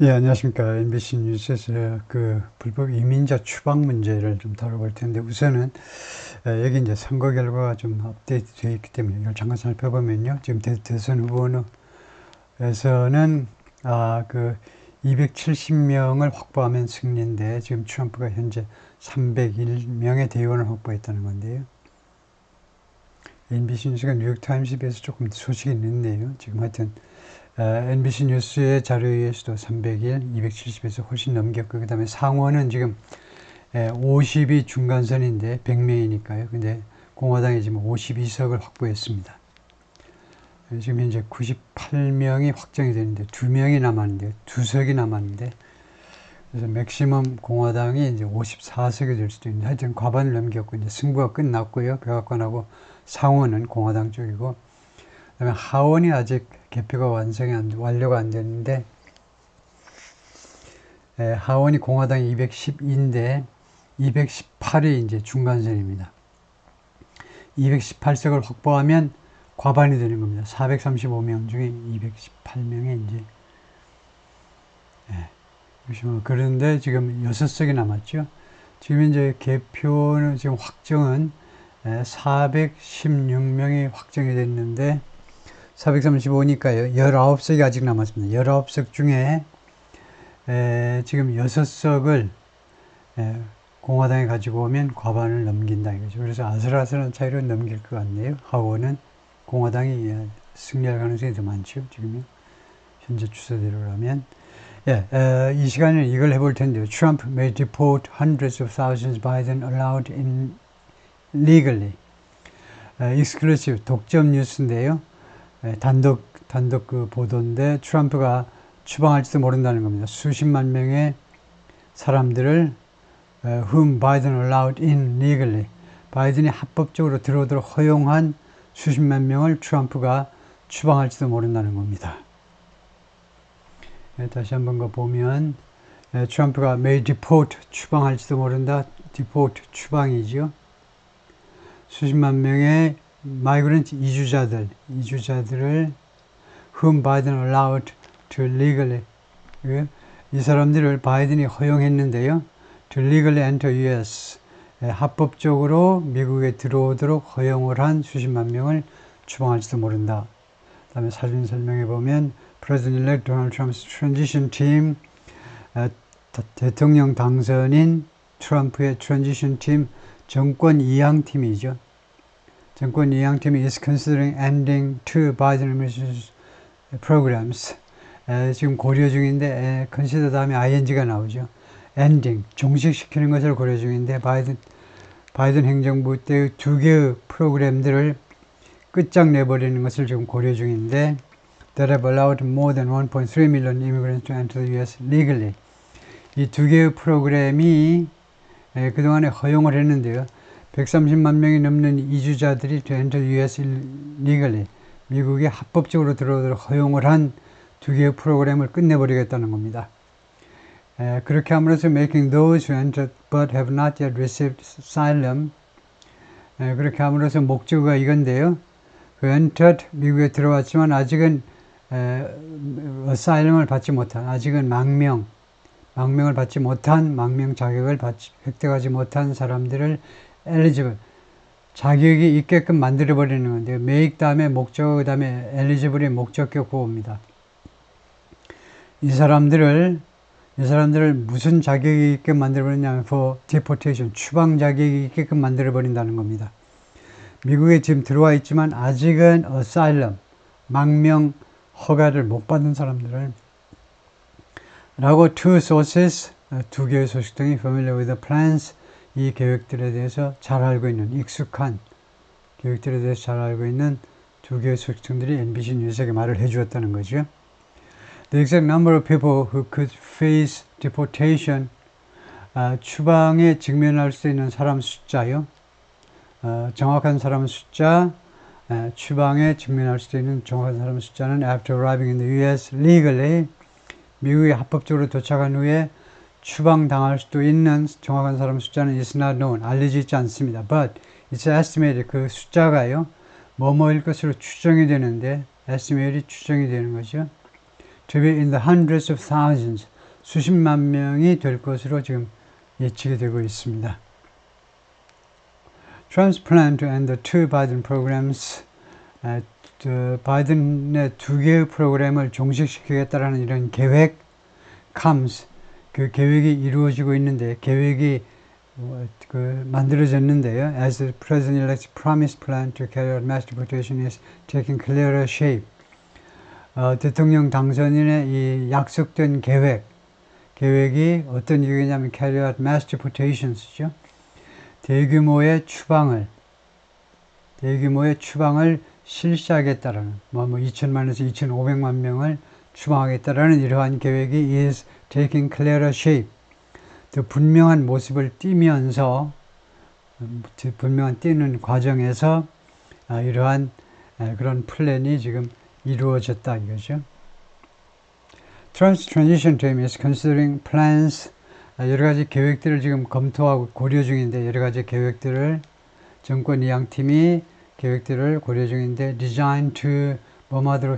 예, 안녕하십니까. MBC 뉴스에서 그 불법 이민자 추방 문제를 좀 다뤄볼 텐데, 우선은 여기 이제 선거 결과가 좀 업데이트 되어 있기 때문에 이걸 잠깐 살펴보면요. 지금 대선 후보에서는 그 270명을 확보하면 승리인데, 지금 트럼프가 현재 301명의 대의원을 확보했다는 건데요. MBC 뉴스가 뉴욕타임스에 비해서 조금 소식이 늦네요. 지금 하여튼 NBC 뉴스의 자료에 의해서도 300일, 270에서 훨씬 넘겼고, 그 다음에 상원은 지금 50이 중간선인데 100명이니까요. 근데 공화당이 지금 52석을 확보했습니다. 지금 현재 98명이 확정이 되는데 2명이 남았는데, 2석이 남았는데, 그래서 맥시멈 공화당이 이제 54석이 될 수도 있는데, 하여튼 과반을 넘겼고, 이제 승부가 끝났고요. 백악관하고 상원은 공화당 쪽이고, 그다음에 하원이 아직 개표가 완료가 안 됐는데, 하원이 공화당이 210인데 218이 이제 중간선입니다. 218석을 확보하면 과반이 되는 겁니다. 435명 중에 218명이 이제 그런데 지금 6석이 남았죠. 지금 이제 개표는 지금 확정은 416명이 확정이 됐는데 435니까요. 19석이 아직 남았습니다. 19석 중에 지금 6석을 공화당이 가지고 오면 과반을 넘긴다 이거죠. 그래서 아슬아슬한 차이로 넘길 것 같네요. 하원은 공화당이 승리할 가능성이 더 많죠. 지금 현재 추세대로라면. 이 시간에는 이걸 해볼 텐데요. Trump may deport hundreds of thousands, Biden allowed in legally. 익스클루시브 독점 뉴스인데요. 단독 그 보도인데, 트럼프가 추방할지도 모른다는 겁니다. 수십만 명의 사람들을 whom Biden allowed in legally, 바이든이 합법적으로 들어오도록 허용한 수십만 명을 트럼프가 추방할지도 모른다는 겁니다. 다시 한번 거 보면 트럼프가 may deport 추방할지도 모른다. deport 추방이죠. 수십만 명의 migrant 이주자들을 whom Biden allowed to legally, 이 사람들을 바이든이 허용했는데요. to legally enter US, 합법적으로 미국에 들어오도록 허용을 한 수십만 명을 추방할지도 모른다. 그 다음에 사진 설명해 보면 President-elect Donald Trump's transition team, 대통령 당선인 트럼프의 transition team, 정권 이양팀이죠. 정권 이양팀이 is considering ending two Biden administration programs. 지금 고려 중인데, consider 다음에 ing가 나오죠. ending, 종식시키는 것을 고려 중인데, 바이든 행정부 때 두 개의 프로그램들을 끝장내버리는 것을 지금 고려 중인데, that have allowed more than 1.3 million immigrants to enter the US legally. 이 두 개의 프로그램이 그동안에 허용을 했는데요. 130만 명이 넘는 이주자들이 to enter the US legally, 미국에 합법적으로 들어오도록 허용을 한 두 개의 프로그램을 끝내버리겠다는 겁니다. 그렇게 함으로써 making those who entered but have not yet received asylum, 그렇게 함으로써 목적어가 이건데요. 그 entered, 미국에 들어왔지만 아직은 asylum을 받지 못한, 아직은 망명을 받지 못한, 망명 자격을 획득하지 못한 사람들을 eligible, 자격이 있게끔 만들어버리는 건데요. make 다음에 목적어, 그 다음에 eligible의 목적격 보호입니다. 이 사람들을 무슨 자격이 있게끔 만들어버리냐면 for deportation, 추방 자격이 있게끔 만들어버린다는 겁니다. 미국에 지금 들어와 있지만 아직은 asylum, 망명 허가를 못 받은 사람들을 라고 two sources, 두 개의 소식 등이 familiar with the plans, 이 계획들에 대해서 잘 알고 있는, 익숙한 계획들에 대해서 잘 알고 있는 두 개의 소식통들이 NBC 뉴스에게 말을 해주었다는 거죠. The exact number of people who could face deportation, 추방에 직면할 수 있는 사람 숫자요. 정확한 사람 숫자, 추방에 직면할 수 있는 정확한 사람 숫자는 after arriving in the US legally, 미국에 합법적으로 도착한 후에 추방당할 수도 있는 정확한 사람 숫자는 is not known, 알려져 있지 않습니다. But it's estimated, 그 숫자가요, 뭐뭐일 것으로 추정이 되는데, estimate이 추정이 되는 거죠. To be in the hundreds of thousands, 수십만 명이 될 것으로 지금 예측이 되고 있습니다. Trump's plan to end the two Biden programs, 바이든의 두 개의 프로그램을 종식시키겠다라는 이런 계획, comes, 그 계획이 이루어지고 있는데, 계획이 만들어졌는데요. As the President-elect's promised plan to carry out mass deportation is taking clearer shape. 대통령 당선인의 이 약속된 계획이 어떤 계획이냐면 carry out mass deportations죠. 대규모의 추방을 실시하겠다라는 2천만에서 2,500만 명을 추방하겠다라는 이러한 계획이 is taking clearer shape. 더 분명한 모습을 띠면서 분명한 띠는 과정에서 이러한 그런 플랜이 지금 이루어졌다 이거죠. Trump's transition team is considering plans. 여러 가지 계획들을 지금 검토하고 고려 중인데 여러 가지 계획들을 정권 이양팀이 계획들을 고려 중인데 designed to 뭐하도록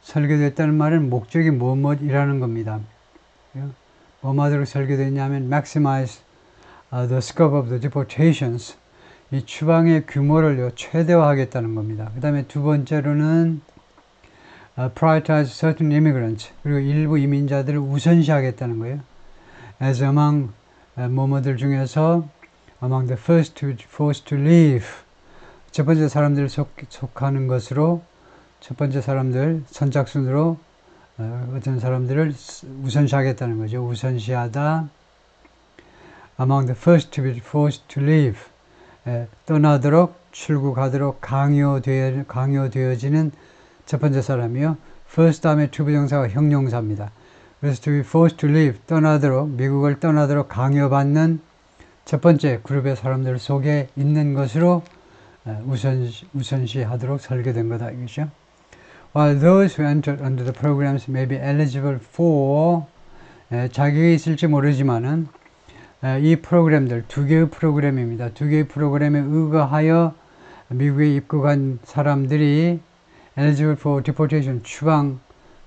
설계됐다는 말은 목적이 무엇이라는 겁니다. 뭐하도록 설계됐냐면 maximize the scope of the deportations. 이 추방의 규모를 최대화하겠다는 겁니다. 그 다음에 두 번째로는 prioritize certain immigrants. 그리고 일부 이민자들을 우선시하겠다는 거예요. As among 뭐뭐들 중에서 among the first to forced to leave. 첫 번째 사람들 속하는 것으로 첫 번째 사람들 선착순으로 어떤 사람들을 우선시하겠다는 거죠. 우선시하다. Among the first to be forced to leave. 떠나도록 출국하도록 강요되어지는 첫 번째 사람이요. first 다음에 to 부정사가 형용사입니다. 그래서 to be forced to leave, 미국을 떠나도록 강요받는 첫 번째 그룹의 사람들 속에 있는 것으로 우선시하도록 설계된 거다 이거죠. While those who entered under the programs may be eligible for 자격이 있을지 모르지만은 이 프로그램들 두 개의 프로그램입니다. 두 개의 프로그램에 의거하여 미국에 입국한 사람들이 eligible for deportation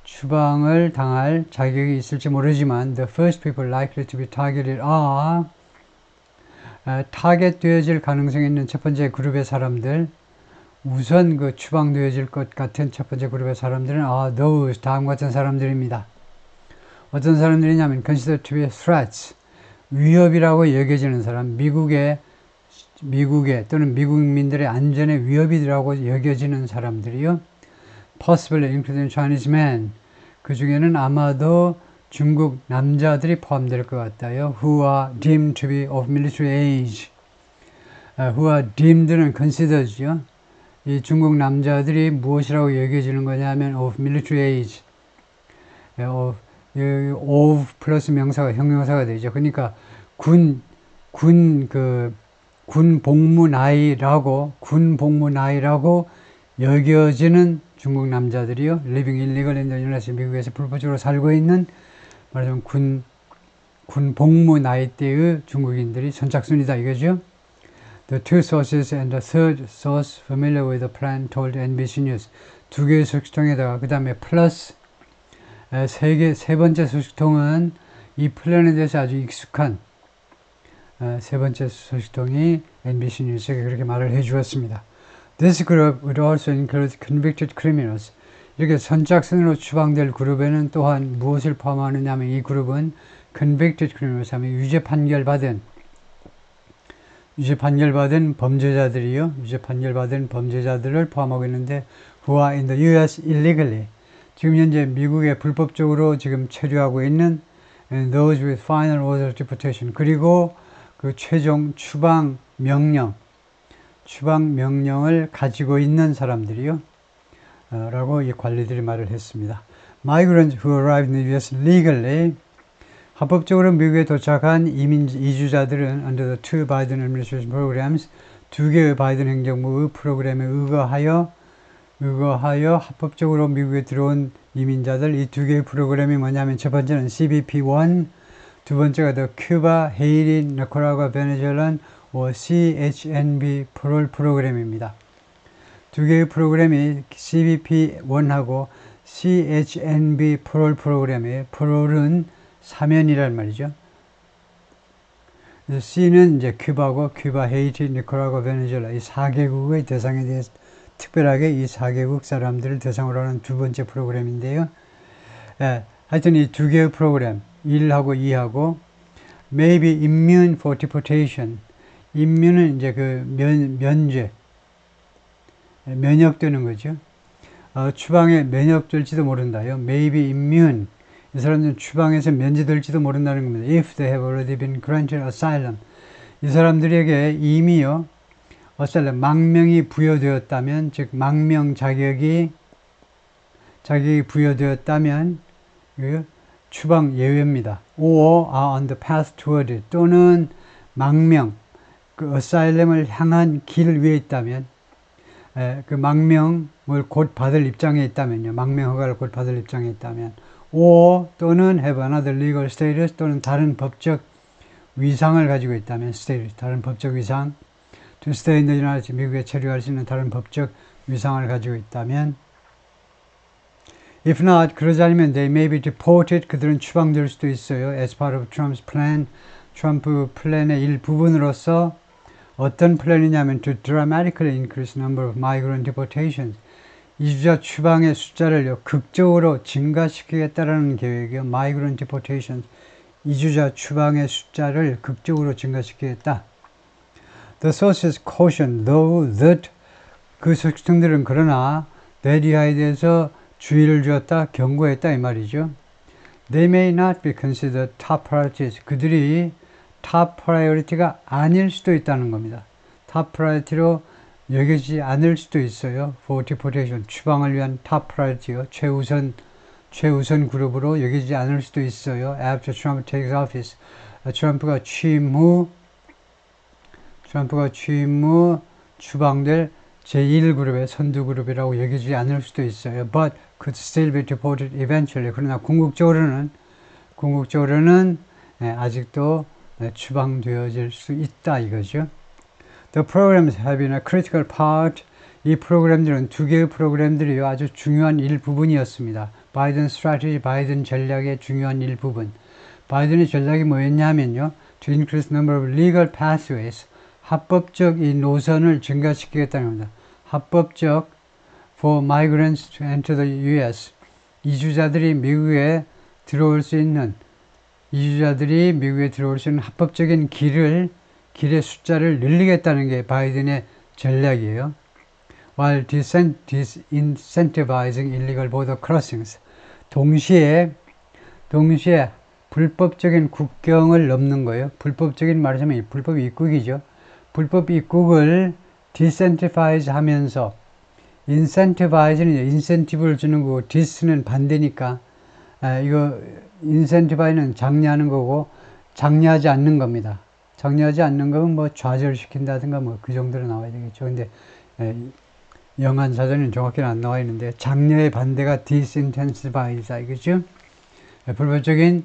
추방을 당할 자격이 있을지 모르지만 the first people likely to be targeted are 타겟 되어질 가능성이 있는 첫 번째 그룹의 사람들 우선 그 추방되어질 것 같은 첫 번째 그룹의 사람들은 are those 다음과 같은 사람들입니다. 어떤 사람들이냐면 considered to be threats 위협이라고 여겨지는 사람 미국의 또는 미국민들의 안전에 위협이라고 여겨지는 사람들이요. possibly including Chinese men 그 중에는 아마도 중국 남자들이 포함될 것 같아요. who are deemed to be of military age who are deemed는 considered죠. 이 중국 남자들이 무엇이라고 여겨지는 거냐면 of military age of 플러스 명사가 형용사가 되죠. 그러니까 군 복무 나이라고 여겨지는 중국 남자들이요. living illegal in the United States 미국에서 불법적으로 살고 있는 말하자면 군 복무 나이대의 중국인들이 선착순이다 이거죠. The two sources and the third source familiar with the plan told NBC News 두 개의 소식통에다가 그 다음에 플러스 세 번째 소식통은 이 플랜에 대해서 아주 익숙한 세 번째 소식통이 NBC 뉴스에 그렇게 말을 해주었습니다. This group would also include convicted criminals. 이렇게 선착순으로 추방될 그룹에는 또한 무엇을 포함하느냐 하면 이 그룹은 convicted criminals 하면 유죄 판결받은 범죄자들이요. 유죄 판결받은 범죄자들을 포함하고 있는데 who are in the US illegally. 지금 현재 미국에 불법적으로 지금 체류하고 있는 and those with final order of deportation 그리고 그 최종 추방 명령을 가지고 있는 사람들이요. 라고 이 관리들이 말을 했습니다. Migrants who arrived in the US legally 합법적으로 미국에 도착한 이주자들은 under the two Biden administration programs 두 개의 바이든 행정부의 프로그램에 의거하여 합법적으로 미국에 들어온 이민자들 이 두 개의 프로그램이 뭐냐면 첫 번째는 CBP1 두 번째가 The Cuba, Haiti, Nicaragua, Venezuela CHNB parole 프로그램입니다. 두 개의 프로그램이 CBP1하고 CHNB parole 프로그램이에요. parole은 사면이란 말이죠. C는 이제 큐바고, 큐바, 헤이티, 니카라과, 베네수엘라 이 4개국의 대상에 대해서 특별하게 이 4개국 사람들을 대상으로 하는 두 번째 프로그램인데요. 예, 하여튼 이 두 개의 프로그램, 1하고 2하고 maybe immune for deportation. immune은 이제 그 면죄, 면역되는 거죠. 추방에 면역될지도 모른다요. maybe immune. 이 사람들은 추방에서 면제될지도 모른다는 겁니다. If they have already been granted asylum. 이 사람들에게 이미요, asylum, 망명이 부여되었다면, 즉 망명 자격이 부여되었다면 추방 예외입니다. or are on the path toward it. 또는 망명, 그 asylum을 향한 길 위에 있다면, 그 망명을 곧 받을 입장에 있다면요. 망명 허가를 곧 받을 입장에 있다면, or 또는 have another legal status, 또는 다른 법적 위상을 가지고 있다면, status, 다른 법적 위상, to stay in the United States, 미국에 체류할 수 있는 다른 법적 위상을 가지고 있다면, if not, 그러지 않으면 they may be deported, 그들은 추방될 수도 있어요. as part of Trump's plan, 트럼프 플랜의 일부분으로서 어떤 플랜이냐면 to dramatically increase number of migrant deportations. 이주자 추방의 숫자를 극적으로 증가시키겠다라는 계획이요. migrant deportations. 이주자 추방의 숫자를 극적으로 증가시키겠다. The sources caution, though, that 그 속성들은 그러나 that 이하에 대해서 주의를 주었다, 경고했다 이 말이죠. They may not be considered top priorities. 그들이 top priority가 아닐 수도 있다는 겁니다. top priority로 여겨지지 않을 수도 있어요. for deportation, 추방을 위한 top priority요. 최우선 그룹으로 여겨지지 않을 수도 있어요. after Trump takes office. 트럼프가 취임 후 추방될 제1그룹의 선두그룹이라고 여기지 않을 수도 있어요. But could still be deported eventually. 그러나 궁극적으로는 아직도 추방되어질 수 있다 이거죠. The programs have been a critical part. 이 프로그램들은 두 개의 프로그램들이 아주 중요한 일부분이었습니다. 바이든 스트래티지, 바이든 전략의 중요한 일부분. 바이든의 전략이 뭐였냐면요. To increase number of legal pathways. 합법적 이 노선을 증가시키겠다는 겁니다. 합법적 for migrants to enter the U.S. 이주자들이 미국에 들어올 수 있는 합법적인 길의 숫자를 늘리겠다는 게 바이든의 전략이에요. While disincentivizing illegal border crossings. 동시에 불법적인 국경을 넘는 거예요. 불법적인 말하자면 불법 입국이죠. 불법 입국을 disincentivize 하면서 incentivize는 인센티브를 주는 거고 dis는 반대니까 이거 incentivize는 장려하는 거고 장려하지 않는 겁니다. 장려하지 않는 거면 뭐 좌절시킨다든가 뭐 그 정도로 나와야 되겠죠. 근데 영한 사전은 정확히는 안 나와 있는데 장려의 반대가 disincentivize 이거죠. 불법적인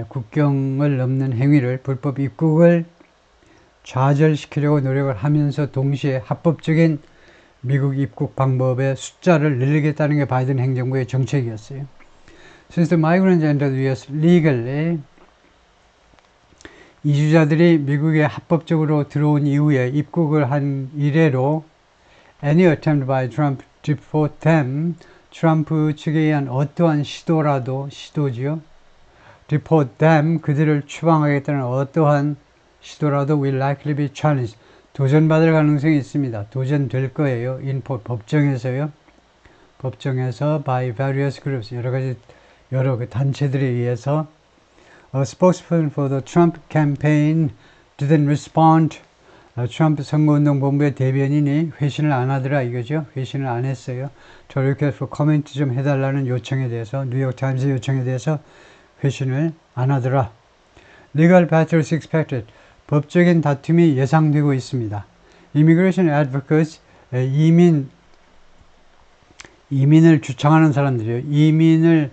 국경을 넘는 행위를 불법 입국을 좌절시키려고 노력을 하면서 동시에 합법적인 미국 입국 방법의 숫자를 늘리겠다는 게 바이든 행정부의 정책이었어요. Since the migrants entered the U.S. legally, 이주자들이 미국에 합법적으로 들어온 이후에 입국을 한 이래로 any attempt by Trump to deport them, 트럼프 측에 의한 어떠한 시도지요. deport them, 그들을 추방하겠다는 어떠한 시도라도 will likely be challenged. 도전받을 가능성이 있습니다. 도전될 거예요. 법정에서요. 법정에서 by various groups, 여러 그 단체들에 의해서. A spokesperson for the Trump campaign didn't respond. 트럼프 선거운동본부의 대변인이 회신을 안 하더라 이거죠. 회신을 안 했어요. 저 이렇게 코멘트 좀 해달라는 요청에 대해서, 뉴욕타임스 요청에 대해서 회신을 안 하더라. Legal battles expected. 법적인 다툼이 예상되고 있습니다. Immigration advocates, 이민을 주창하는 사람들이요. 이민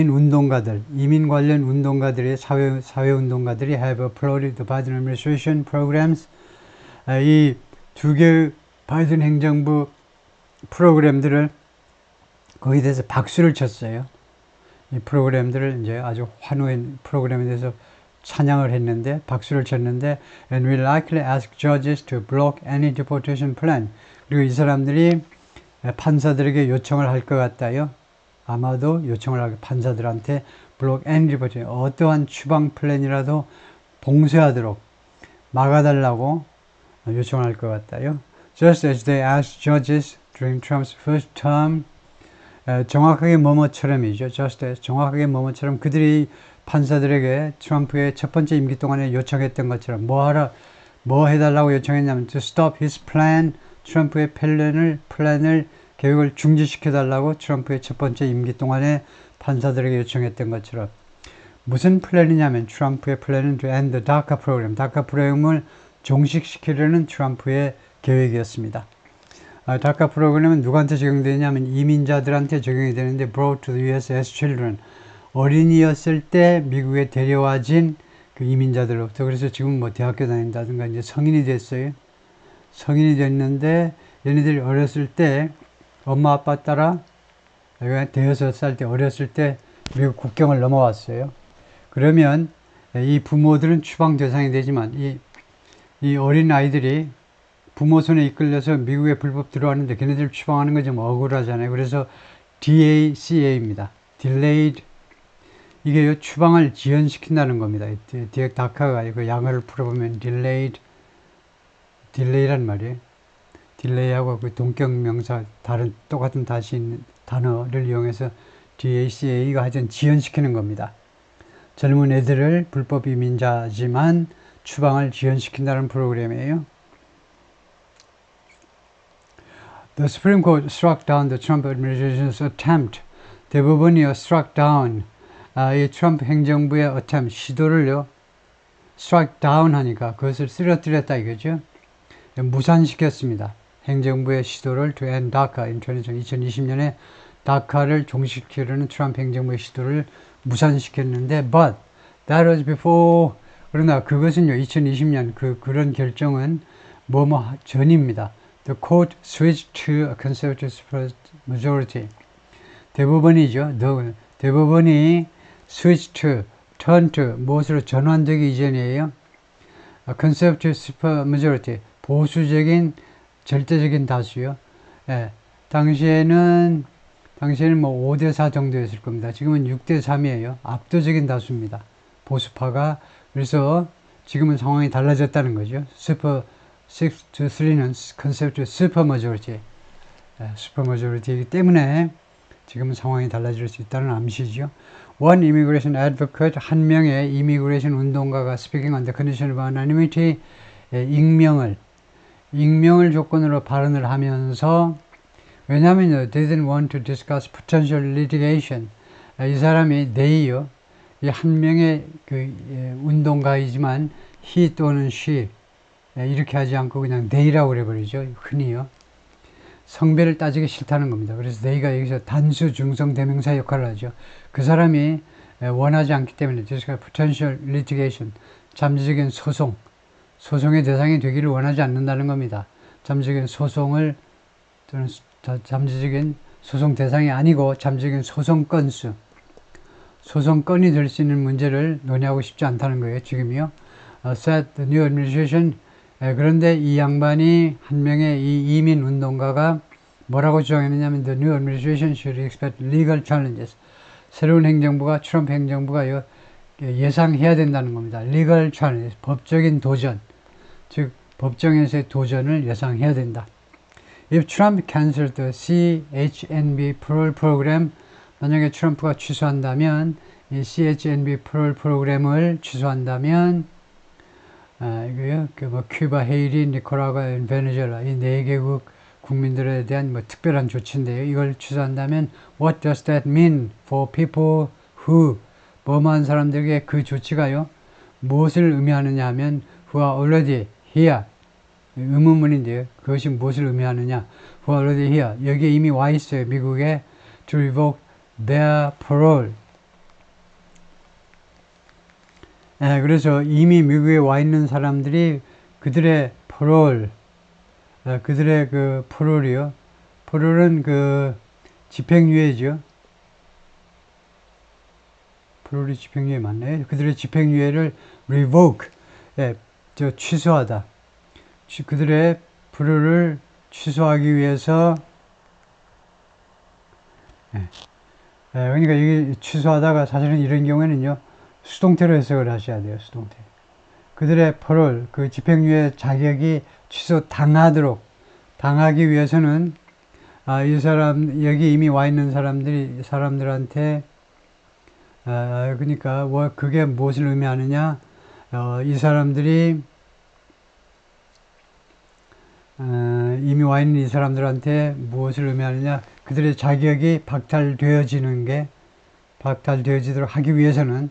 운동가들, 이민 관련 운동가들이, 사회 운동가들이 have applauded the Biden administration programs. 이 두 개의 바이든 행정부 프로그램들을 거기에 대해서 박수를 쳤어요. 이 프로그램들을 이제 아주 환호의 프로그램에 대해서 찬양을 했는데, 박수를 쳤는데, and will likely ask judges to block any deportation plan. 그리고 이 사람들이 판사들에게 요청을 할 것 같다요. 아마도 요청을 할 판사들한테 block any deportation, 어떠한 추방 플랜이라도 봉쇄하도록 막아달라고 요청을 할 것 같다요. Just as they asked judges during Trump's first term. 정확하게 뭐뭐처럼이죠. just as, 정확하게 뭐뭐처럼 그들이 판사들에게 트럼프의 첫 번째 임기 동안에 요청했던 것처럼 뭐 해달라고 요청했냐면 to stop his plan, 트럼프의 플랜을 계획을 중지시켜달라고 트럼프의 첫 번째 임기 동안에 판사들에게 요청했던 것처럼 무슨 플랜이냐면 트럼프의 플랜은 to end the DACA program, DACA 프로그램을 종식시키려는 트럼프의 계획이었습니다. 다카 프로그램은 누구한테 적용되냐면 이민자들한테 적용이 되는데 brought to the US as children, 어린이였을 때 미국에 데려와진 그 이민자들로부터. 그래서 지금 뭐 대학교 다닌다든가 이제 성인이 됐어요. 성인이 됐는데 얘네들이 어렸을 때 엄마 아빠 따라 대여섯 살 때 어렸을 때 미국 국경을 넘어왔어요. 그러면 이 부모들은 추방 대상이 되지만 이 어린 아이들이 부모 손에 이끌려서 미국에 불법 들어왔는데 걔네들 추방하는 거 좀 억울하잖아요. 그래서 DACA입니다. Delayed. 이게 추방을 지연시킨다는 겁니다. 뒤에 다카가 그 양어를 풀어보면 delay란 말이에요. delay하고 그 동격 명사 다른 똑같은 단어를 이용해서 DACA가 하여튼 지연시키는 겁니다. 젊은 애들을 불법 이민자지만 추방을 지연시킨다는 프로그램이에요. The Supreme Court struck down the Trump administration's attempt. 대법원이요, struck down. 이 트럼프 행정부의 attempt, 시도를요, struck down 하니까 그것을 쓰러뜨렸다 이거죠. 무산시켰습니다. 행정부의 시도를 to end DACA in 2020년에 다카를 종식시키려는 트럼프 행정부의 시도를 무산시켰는데, but that was before. 그러나 그것은요, 2020년 그런 결정은 뭐뭐 전입니다. The court switched to a conservative majority. 대법원이죠. 대법원이 switch to, turn to, 무엇으로 전환되기 이전이에요. A conservative supermajority, 보수적인 절대적인 다수요. 예, 당시에는 뭐 5대4 정도였을 겁니다. 지금은 6대3이에요. 압도적인 다수입니다. 보수파가. 그래서 지금은 상황이 달라졌다는 거죠. 6-3는 conservative supermajority, supermajority이기 때문에 지금은 상황이 달라질 수 있다는 암시죠. One immigration advocate, 한 명의 이미그레이션 운동가가 speaking on the condition of anonymity, 익명을 조건으로 발언을 하면서, 왜냐하면 they didn't want to discuss potential litigation. 이 사람이 they요, 이 한 명의 운동가이지만 he 또는 she 이렇게 하지 않고 그냥 they라고 그래버리죠. 흔히요. 성별을 따지기 싫다는 겁니다. 그래서 they가 여기서 단수 중성 대명사 역할을 하죠. 그 사람이 원하지 않기 때문에 potential litigation, 잠재적인 소송의 대상이 되기를 원하지 않는다는 겁니다. 잠재적인 소송을 또는 잠재적인 소송 대상이 아니고 잠재적인 소송 건수, 소송건이 될 수 있는 문제를 논의하고 싶지 않다는 거예요. 지금이요. Said the new administration. 그런데 이 양반이 한 명의 이 이민 운동가가 뭐라고 주장했느냐면 the new administration should expect legal challenges. 새로운 행정부가, 트럼프 행정부가 예상해야 된다는 겁니다. legal challenges, 법적인 도전, 즉 법정에서의 도전을 예상해야 된다. If Trump canceled the CHNB parole program, 만약에 트럼프가 취소한다면, 이 CHNB parole 프로그램을 취소한다면, 이거요, 뭐 큐바, 헤이티, 니카라과, 베네수엘라 이 4개국 국민들에 대한 뭐 특별한 조치인데요. 이걸 취소한다면 what does that mean for people who, 뭐뭐한 사람들에게 그 조치가요, 무엇을 의미하느냐 하면 who are already here. 의문문인데요. 그것이 무엇을 의미하느냐. who are already here. 여기에 이미 와 있어요. 미국에 to revoke their parole. 그래서 이미 미국에 와 있는 사람들이 그들의 parole, 그들의 그 parole이요. parole은 그 집행유예죠. 프롤이 집행유예 맞나요? 그들의 집행유예를 revoke, 예, 취소하다. 그들의 프롤을 취소하기 위해서, 예, 그러니까 이게 취소하다가 사실은 이런 경우에는요, 수동태로 해석을 하셔야 돼요, 수동태. 그들의 퍼롤, 그 집행유예 자격이 당하기 위해서는, 이 사람, 여기 이미 와 있는 사람들한테, 그러니까, 그게 무엇을 의미하느냐, 이 사람들이, 이미 와 있는 이 사람들한테 무엇을 의미하느냐, 그들의 자격이 박탈되어지도록 하기 위해서는,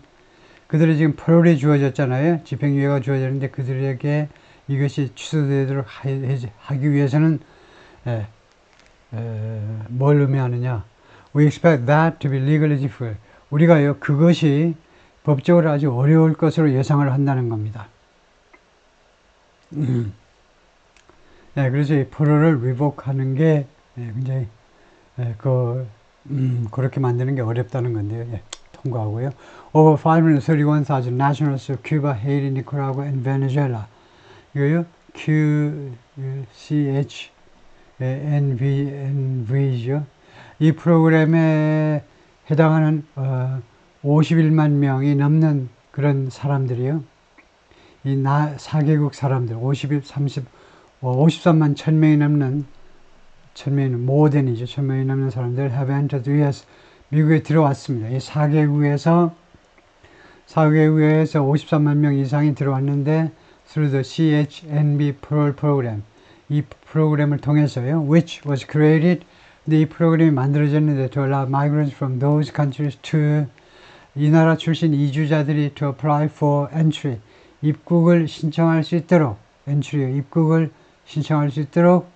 그들이 지금 퍼롤이 주어졌잖아요. 집행유예가 주어졌는데 그들에게 이것이 취소되도록 하기 위해서는, 뭘 의미하느냐. We expect that to be legally difficult. 우리가요, 그것이 법적으로 아주 어려울 것으로 예상을 한다는 겁니다. 그래서 이 퍼롤을 리복하는 게 굉장히 그렇게 만드는 게 어렵다는 건데요. 통과하고요. Over 531,000 nationals of Cuba, Haiti, Nicaragua, and Venezuela. 이거요, QCHNV죠. 이 프로그램에 해당하는 51만 명이 넘는 그런 사람들이요. 이 4개국 사람들, 53만 1000명이 넘는, 1000명이 넘는 사람들 have entered the US. 미국에 들어왔습니다. 이 4개국에서 53만 명 이상이 들어왔는데, through the CHNB parole program. 이 프로그램을 통해서요, which was created. 근데 이 프로그램이 만들어졌는데, to allow migrants from those countries to, 이 나라 출신 이주자들이 to apply for entry. 입국을 신청할 수 있도록, 입국을 신청할 수 있도록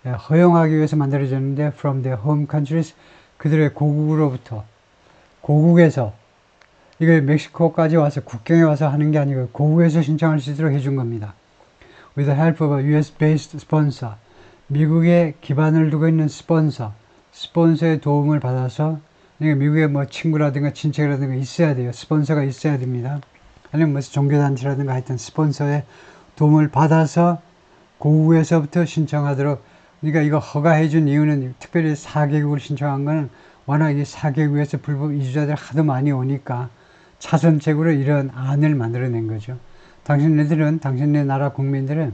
허용하기 위해서 만들어졌는데, from their home countries. 그들의 고국에서, 이거 멕시코까지 와서 국경에 와서 하는 게 아니고 고국에서 신청할 수 있도록 해준 겁니다. With the help of a US-based sponsor. 미국에 기반을 두고 있는 스폰서의 도움을 받아서, 그러니까 미국에 뭐 친구라든가 친척이라든가 있어야 돼요. 스폰서가 있어야 됩니다. 아니면 무슨 종교단체라든가 하여튼 스폰서의 도움을 받아서 고국에서부터 신청하도록. 그러니까 이거 허가해준 이유는 특별히 4개국을 신청한 거는 워낙 이 4개국에서 불법 이주자들 하도 많이 오니까 차선책으로 이런 안을 만들어낸 거죠. 당신네 나라 국민들은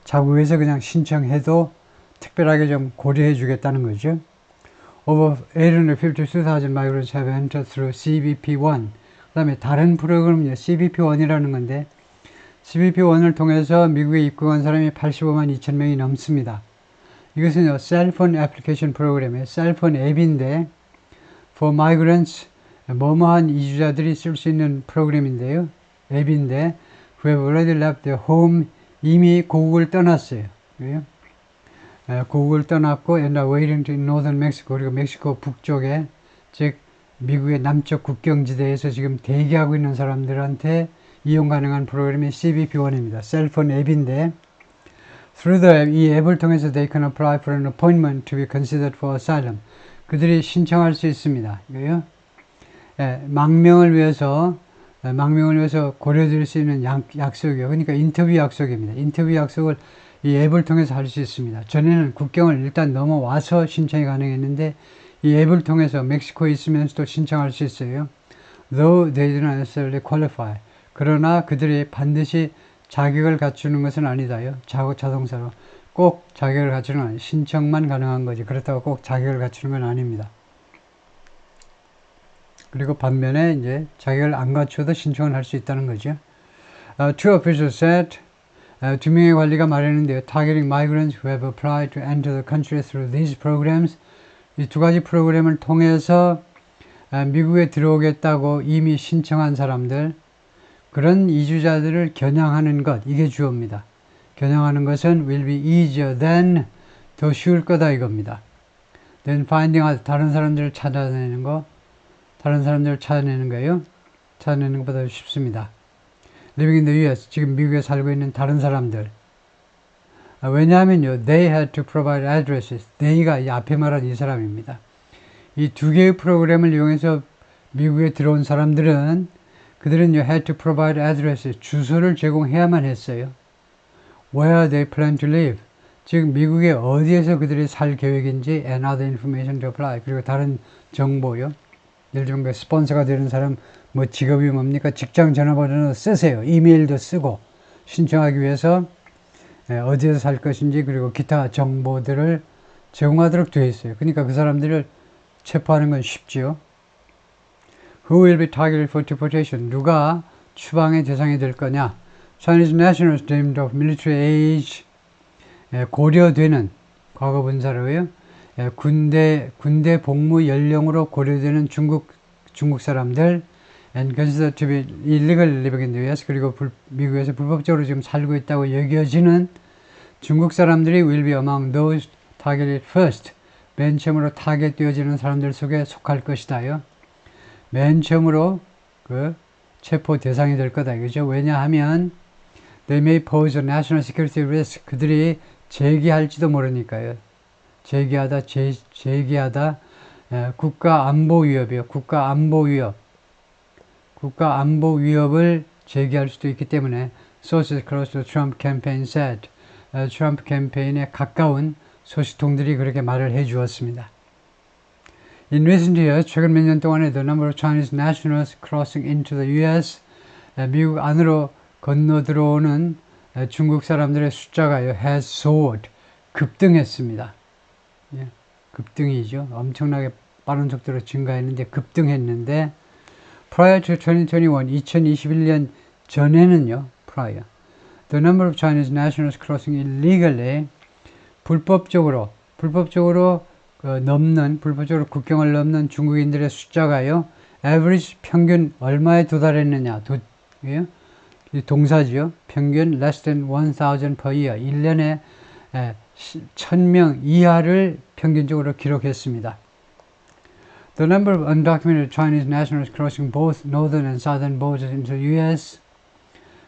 자국에서 그냥 신청해도 특별하게 좀 고려해 주겠다는 거죠. Over 852,000 migrants have entered through CBP-1. 그 다음에 다른 프로그램이요. CBP-1이라는 건데, CBP-1을 통해서 미국에 입국한 사람이 85만 2천 명이 넘습니다. 이것은 셀폰 애플리케이션 프로그램이에요. 셀폰 앱인데, for migrants, 뭐뭐한 이주자들이 쓸 수 있는 프로그램인데요. 앱인데, who have already left their home, 이미 고국을 떠났어요. 고국을 떠났고, and are waiting to northern Mexico, 그리고 멕시코 북쪽에, 즉, 미국의 남쪽 국경지대에서 지금 대기하고 있는 사람들한테 이용 가능한 프로그램이 CBP-1입니다. 셀폰 앱인데, through the 앱, 이 앱을 통해서 they can apply for an appointment to be considered for asylum. 그들이 신청할 수 있습니다. 이거요. 망명을 위해서 고려될 수 있는 약속이요. 그러니까 인터뷰 약속입니다. 인터뷰 약속을 이 앱을 통해서 할 수 있습니다. 전에는 국경을 일단 넘어와서 신청이 가능했는데, 이 앱을 통해서 멕시코에 있으면서도 신청할 수 있어요. Though they do not necessarily qualify. 그러나 그들이 반드시 자격을 갖추는 것은 아니다요. 자동사로. 꼭 자격을 갖추는 건 아니에요. 신청만 가능한 거지. 그렇다고 꼭 자격을 갖추는 건 아닙니다. 그리고 반면에 이제 자격을 안 갖춰도 신청을 할 수 있다는 거죠. Two officials said, 두 명의 관리가 말했는데요. Targeting migrants who have applied to enter the country through these programs. 이 두 가지 프로그램을 통해서 미국에 들어오겠다고 이미 신청한 사람들, 그런 이주자들을 겨냥하는 것, 이게 주어입니다. 겨냥하는 것은 will be easier than, 더 쉬울 거다 이겁니다. Then finding out, 다른 사람들을 찾아내는 거예요. 찾아내는 것보다 쉽습니다. Living in the US, 지금 미국에 살고 있는 다른 사람들. 왜냐하면요, they had to provide addresses. they가 이 앞에 말한 이 사람입니다. 이 두 개의 프로그램을 이용해서 미국에 들어온 사람들은 그들은 had to provide address, 주소를 제공해야만 했어요. Where they plan to live, 즉 미국의 어디에서 그들이 살 계획인지 and other information to apply, 그리고 다른 정보요. 예를 들면 그 스폰서가 되는 사람 뭐 직업이 뭡니까? 직장 전화번호는 쓰세요. 이메일도 쓰고 신청하기 위해서 어디에서 살 것인지 그리고 기타 정보들을 제공하도록 되어 있어요. 그러니까 그 사람들을 체포하는 건 쉽지요. Who will be targeted for deportation? 누가 추방의 대상이 될 거냐? Chinese nationals deemed of military age, 고려되는 과거 분사로요. 군대 복무 연령으로 고려되는 중국 사람들 and considered to be illegal living in the US, 그리고 미국에서 불법적으로 지금 살고 있다고 여겨지는 중국 사람들이 will be among those targeted first. 맨 처음으로 타겟되어지는 사람들 속에 속할 것이다요. 맨 처음으로 그 체포 대상이 될 거다. 그죠? 왜냐하면 they may pose a national security risk. 그들이 제기할지도 모르니까요. 제기하다 국가 안보 위협이요. 국가 안보 위협을 제기할 수도 있기 때문에 sources close to the Trump campaign said. 트럼프 캠페인에 가까운 소식통들이 그렇게 말을 해 주었습니다. In recent years, 최근 몇 년 동안에 the number of Chinese nationals crossing into the US, 미국 안으로 건너 들어오는 중국 사람들의 숫자가요, has soared, 급등했습니다. 예, 급등이죠. 엄청나게 빠른 속도로 증가했는데 급등했는데 prior to 2021, 2021년 전에는요, prior, the number of Chinese nationals crossing illegally, 불법적으로 국경을 넘는 중국인들의 숫자가요, average 평균 얼마에 도달했느냐, 이 동사지요. 평균 less than 1,000 per year, 1년에 1,000명 이하를 평균적으로 기록했습니다. The number of undocumented Chinese nationals crossing both northern and southern borders into the US,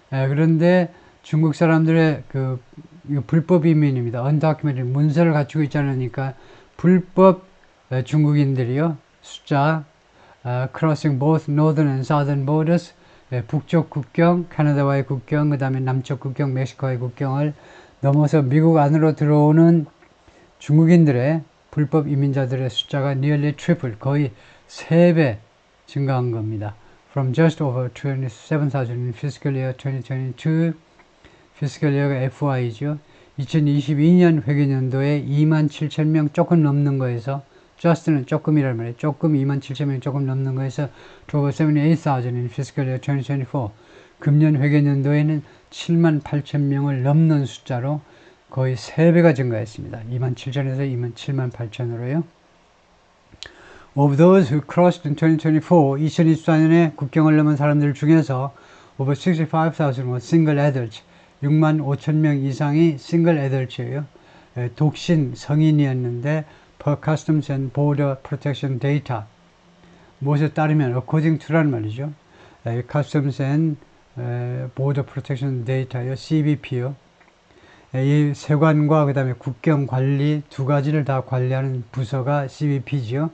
그런데 중국 사람들의 그 불법 이민입니다. undocumented, 문서를 갖추고 있지 않으니까 불법 중국인들이요. 숫자 crossing both northern and southern borders, 북쪽 국경, 캐나다와의 국경, 그 다음에 남쪽 국경, 멕시코와의 국경을 넘어서 미국 안으로 들어오는 중국인들의 불법 이민자들의 숫자가 nearly triple, 거의 3배 증가한 겁니다. From just over 27,000 in fiscal year 2022, fiscal year가 FY죠. 2022년 회계년도에 27,000명 조금 넘는 거에서, just는 조금이란 말이에요. 조금 27,000명 조금 넘는 거에서 to over 78,000 in fiscal year 2024. 금년 회계년도에는 78,000명을 넘는 숫자로 거의 3배가 증가했습니다. 27,000에서 78,000으로요. Of those who crossed in 2024, 2024년에 국경을 넘은 사람들 중에서 over 65,000 were single adults, 65,000명 이상이 single adults예요. 독신 성인이었는데 per Customs and Border Protection Data, 무엇에 따르면 according to란 말이죠. Customs and Border Protection Data요, CBP요. 이 세관과 그 다음에 국경 관리 두 가지를 다 관리하는 부서가 CBP지요.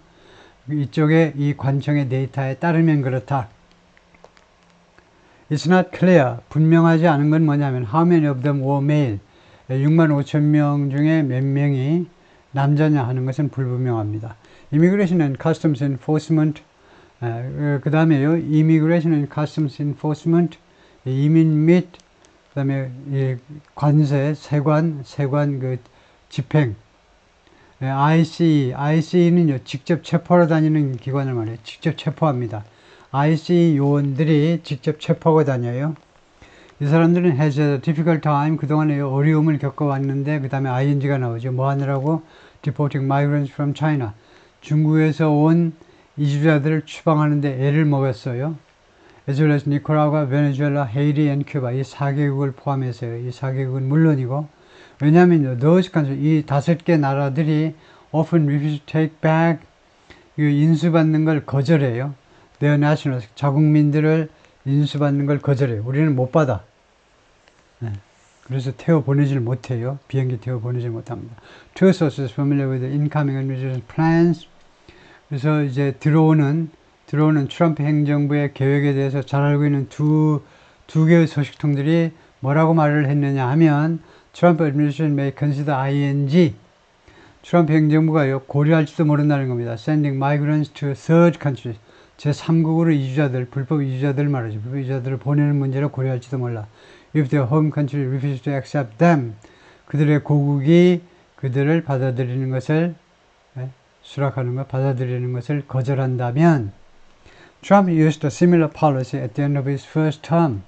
이쪽에 이 관청의 데이터에 따르면 그렇다. It's not clear. 분명하지 않은 건 뭐냐면 how many of them were male. 65,000명 중에 몇 명이 남자냐 하는 것은 불분명합니다. Immigration and Customs Enforcement, 그 다음에요. Immigration and Customs Enforcement, 이민 및 그 다음에 관세, 세관 그 집행. ICE는요, 직접 체포하러 다니는 기관을 말해요. 직접 체포합니다. ICE 요원들이 직접 체포하고 다녀요. 이 사람들은 has a difficult time, 그동안에 어려움을 겪어왔는데, 그 다음에 ing가 나오죠. 뭐 하느라고? Deporting migrants from China. 중국에서 온 이주자들을 추방하는데 애를 먹었어요. as well as 니카라과, 베네수엘라, 헤이티, and 큐바, 이 4개국을 포함해서요. 이 4개국은 물론이고, 왜냐하면요, 이 5개 나라들이 often refuse to take back, 인수받는 걸 거절해요. their nationals, 자국민들을 인수받는 걸 거절해요. 우리는 못 받아. 그래서 태워 보내질 못해요. 비행기 태워 보내질 못합니다. Two sources familiar with the incoming administration plans, 그래서 이제 들어오는 트럼프 행정부의 계획에 대해서 잘 알고 있는 두 개의 소식통들이 뭐라고 말을 했느냐 하면 트럼프 administration may consider ing 트럼프 행정부가요 고려할지도 모른다는 겁니다. Sending migrants to third countries 제3국으로 이주자들, 불법 이주자들 말이죠. 불법 이주자들을 보내는 문제를 고려할지도 몰라. If their home country refuses to accept them 그들의 고국이 그들을 받아들이는 것을 수락하는 것, 받아들이는 것을 거절한다면 Trump used a similar policy at the end of his first term.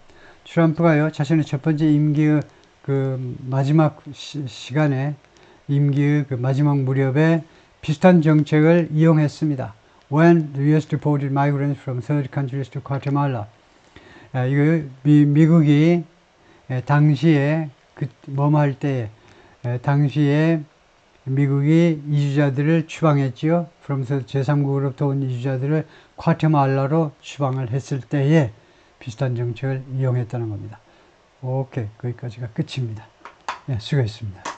트럼프가요 자신의 첫 번째 임기의 그 마지막 시간에 임기의 그 마지막 무렵에 비슷한 정책을 이용했습니다. When the U.S. deported migrants from third countries to Guatemala. 이거 미국이 당시에 뭐할 때에 당시에 미국이 이주자들을 추방했지요. from 제3국으로부터 온 이주자들을 과테말라로 추방을 했을 때에 비슷한 정책을 이용했다는 겁니다. 오케이, 거기까지가 끝입니다. 네, 수고했습니다.